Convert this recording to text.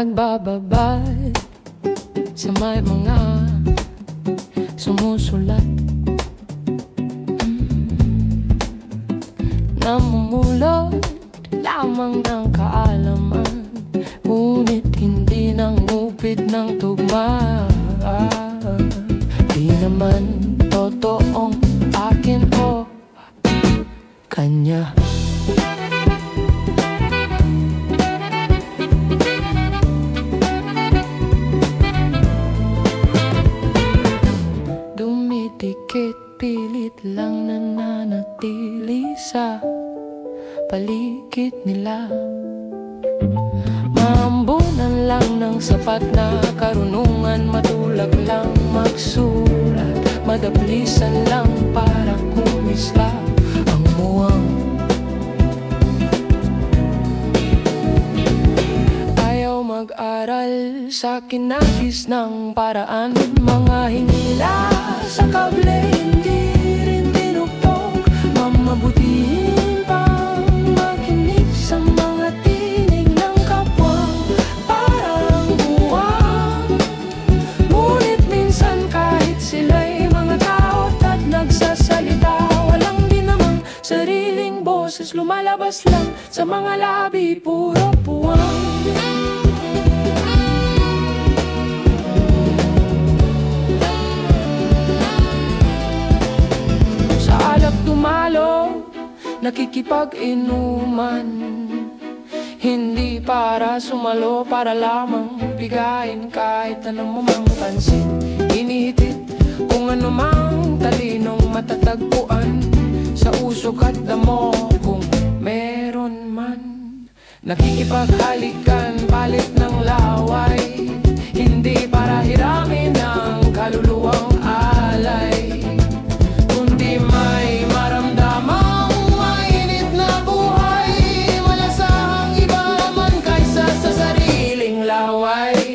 nagbababad sa may mga sumusulat, namumulot lamang ng kaalaman, ngunit hindi nang upit ng tugma. Di naman totoong akin o kanya. Dumitikit, pilit lang nananatili sa paligid nila. Maambunan lang ng sapat na karunungan, matulak lang magsulat, madaplisan lang para kumisla ang muwang. Ayaw mag-aral sa kinagis ng paraan, mga hinila sa kable hindi rin tinugtog, mamabutihin pang makinig sa mga tinig ng kapwa parang buwang. Ngunit minsan kahit sila'y mga tao at nagsasalita, walang din namang sariling boses, lumalabas lang sa mga labi, puro puwang. Dumalo, nakikipag-inuman, hindi para sumalo, para lamang bigayin kahit anong mamangpansin. Inihitit kung anumang talinong matatagpuan sa usok at damo, kung meron man. Nakikipaghalikan, palit ng laway, hindi para hiramin ang kaluluwang alay, kundi may maramdamang mainit na buhay, malasahang iba man kaysa sa sariling laway.